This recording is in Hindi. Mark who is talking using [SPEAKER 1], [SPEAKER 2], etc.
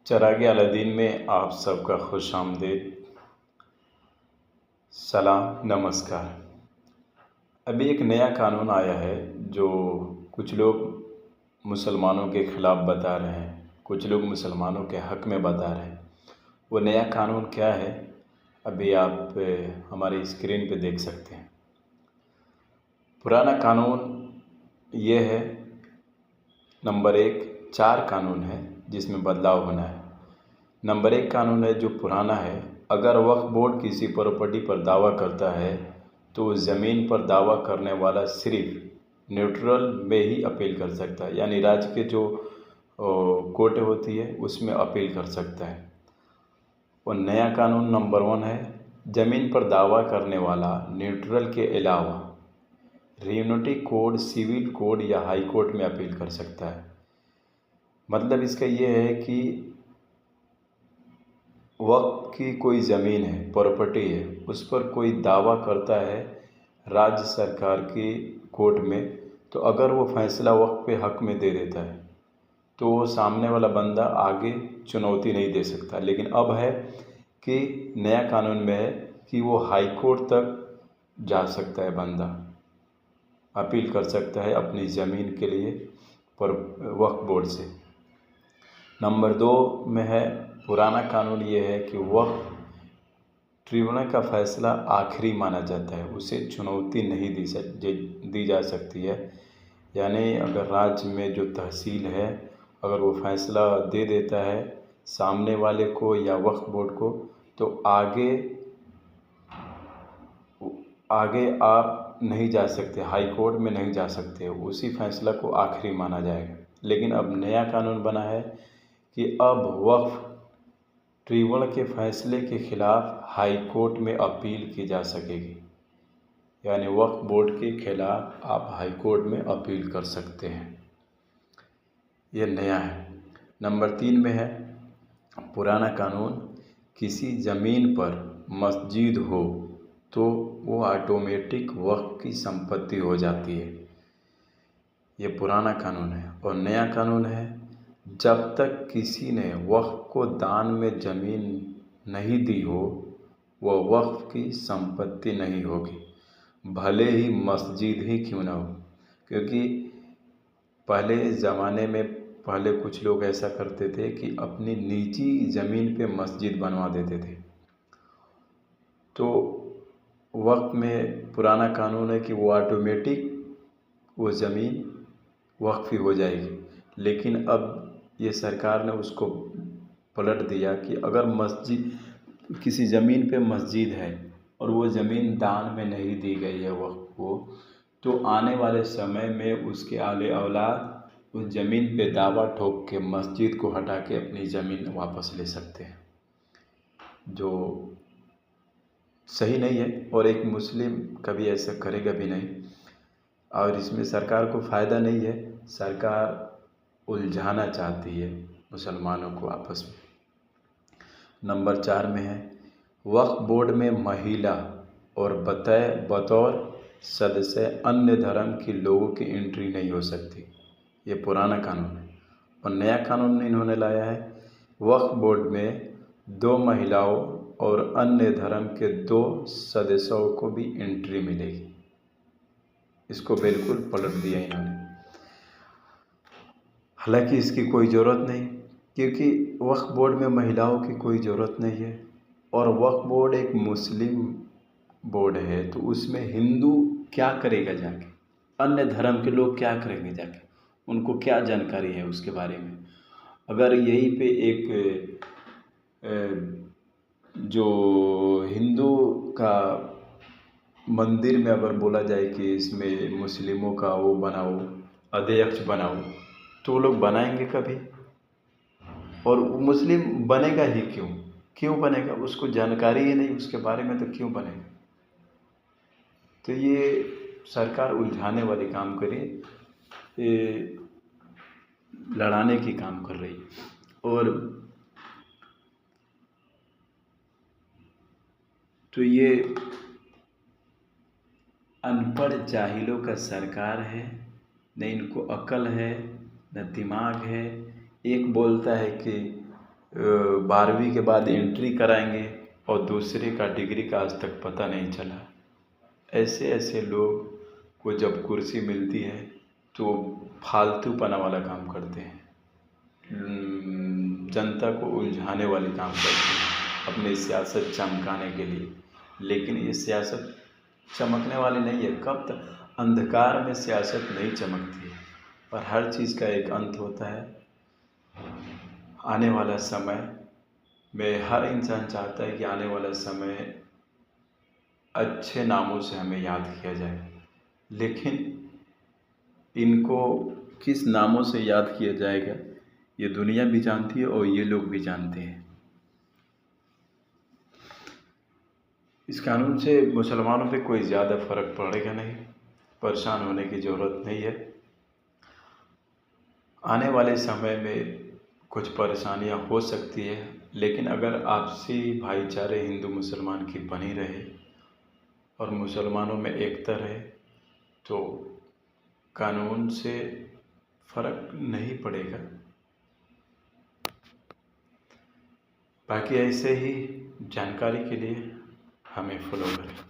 [SPEAKER 1] चिराग अलादीन में आप सबका खुश आमदीद। सलाम, नमस्कार। अभी एक नया कानून आया है जो कुछ लोग मुसलमानों के ख़िलाफ़ बता रहे हैं, कुछ लोग मुसलमानों के हक़ में बता रहे हैं। वो नया कानून क्या है, अभी आप हमारी स्क्रीन पे देख सकते हैं। पुराना कानून ये है, नंबर 1 4 कानून है जिसमें बदलाव होना है। नंबर 1 कानून है जो पुराना है, अगर वक्फ बोर्ड किसी प्रॉपर्टी पर दावा करता है तो उस ज़मीन पर दावा करने वाला सिर्फ न्यूट्रल में ही अपील कर सकता है, यानी राज्य के जो कोर्ट होती है उसमें अपील कर सकता है। और नया कानून नंबर 1 है, ज़मीन पर दावा करने वाला न्यूट्रल के अलावा यूनिटी कोड, सिविल कोड या हाई कोर्ट में अपील कर सकता है। मतलब इसका ये है कि वक़्फ़ की कोई ज़मीन है, प्रॉपर्टी है, उस पर कोई दावा करता है राज्य सरकार की कोर्ट में, तो अगर वो फ़ैसला वक़्फ़ के हक़ में दे देता है तो वो सामने वाला बंदा आगे चुनौती नहीं दे सकता। लेकिन अब है कि नया कानून में है कि वो हाई कोर्ट तक जा सकता है, बंदा अपील कर सकता है अपनी ज़मीन के लिए वक्फ बोर्ड से। नंबर 2 में है, पुराना कानून ये है कि वक्फ ट्रिब्यूनल का फ़ैसला आखिरी माना जाता है, उसे चुनौती नहीं दी जा सकती है। यानी अगर राज्य में जो तहसील है, अगर वो फ़ैसला दे देता है सामने वाले को या वक्फ बोर्ड को, तो आगे आप नहीं जा सकते, हाई कोर्ट में नहीं जा सकते, उसी फ़ैसला को आखिरी माना जाएगा। लेकिन अब नया कानून बना है कि अब वक्फ ट्रिब्यूनल के फ़ैसले के ख़िलाफ़ हाई कोर्ट में अपील की जा सकेगी, यानी वक्फ बोर्ड के ख़िलाफ़ आप हाई कोर्ट में अपील कर सकते हैं। ये नया है। नंबर 3 में है, पुराना कानून, किसी ज़मीन पर मस्जिद हो तो वो ऑटोमेटिक वक्फ की संपत्ति हो जाती है। ये पुराना कानून है। और नया कानून है, जब तक किसी ने वक्फ को दान में ज़मीन नहीं दी हो वह वक्फ की संपत्ति नहीं होगी, भले ही मस्जिद ही क्यों ना हो। क्योंकि पहले ज़माने में कुछ लोग ऐसा करते थे कि अपनी निजी ज़मीन पे मस्जिद बनवा देते थे। तो वक्फ में पुराना कानून है कि वो ऑटोमेटिक वो ज़मीन वक्फ हो जाएगी। लेकिन अब ये सरकार ने उसको पलट दिया कि अगर किसी ज़मीन पे मस्जिद है और वो ज़मीन दान में नहीं दी गई है वक्फ को, तो आने वाले समय में उसके आले औलाद उस ज़मीन पे दावा ठोक के मस्जिद को हटा के अपनी ज़मीन वापस ले सकते हैं, जो सही नहीं है। और एक मुस्लिम कभी ऐसा करेगा भी नहीं, और इसमें सरकार को फ़ायदा नहीं है। सरकार उलझाना चाहती है मुसलमानों को आपस में। नंबर 4 में है, वक्फ बोर्ड में महिला और बतौर सदस्य अन्य धर्म के लोगों की एंट्री नहीं हो सकती। ये पुराना कानून है। और नया कानून इन्होंने लाया है, वक्फ बोर्ड में 2 महिलाओं और अन्य धर्म के 2 सदस्यों को भी एंट्री मिलेगी। इसको बिल्कुल पलट दिया इन्होंने। हालांकि इसकी कोई ज़रूरत नहीं, क्योंकि वक्फ बोर्ड में महिलाओं की कोई ज़रूरत नहीं है। और वक्फ बोर्ड एक मुस्लिम बोर्ड है, तो उसमें हिंदू क्या करेगा जाके, अन्य धर्म के लोग क्या करेंगे जाके, उनको क्या जानकारी है उसके बारे में। अगर यहीं पे एक जो हिंदू का मंदिर में अगर बोला जाए कि इसमें मुस्लिमों का वो बनाओ, अध्यक्ष बनाओ, तो वो लोग बनाएंगे कभी? और मुस्लिम बनेगा ही क्यों बनेगा? उसको जानकारी ही नहीं उसके बारे में, तो क्यों बनेगा? तो ये सरकार उलझाने वाले काम करे, लड़ाने की काम कर रही है। और तो ये अनपढ़ जाहिलों का सरकार है, न इनको अकल है न दिमाग है। एक बोलता है कि 12वीं के बाद एंट्री कराएंगे और दूसरे का डिग्री का आज तक पता नहीं चला। ऐसे ऐसे लोग को जब कुर्सी मिलती है तो फालतूपना वाला काम करते हैं, जनता को उलझाने वाले काम करते हैं अपनी सियासत चमकाने के लिए। लेकिन ये सियासत चमकने वाली नहीं है। कब तक अंधकार में सियासत नहीं चमकती है, पर हर चीज़ का एक अंत होता है। आने वाला समय में हर इंसान चाहता है कि आने वाला समय अच्छे नामों से हमें याद किया जाए, लेकिन इनको किस नामों से याद किया जाएगा ये दुनिया भी जानती है और ये लोग भी जानते हैं। इस कानून से मुसलमानों पे कोई ज़्यादा फ़र्क पड़ेगा नहीं, परेशान होने की ज़रूरत नहीं है। आने वाले समय में कुछ परेशानियां हो सकती है, लेकिन अगर आपसी भाईचारे हिंदू मुसलमान की बनी रहे और मुसलमानों में एकता रहे तो कानून से फ़र्क नहीं पड़ेगा। बाकी ऐसे ही जानकारी के लिए हमें फॉलो करें।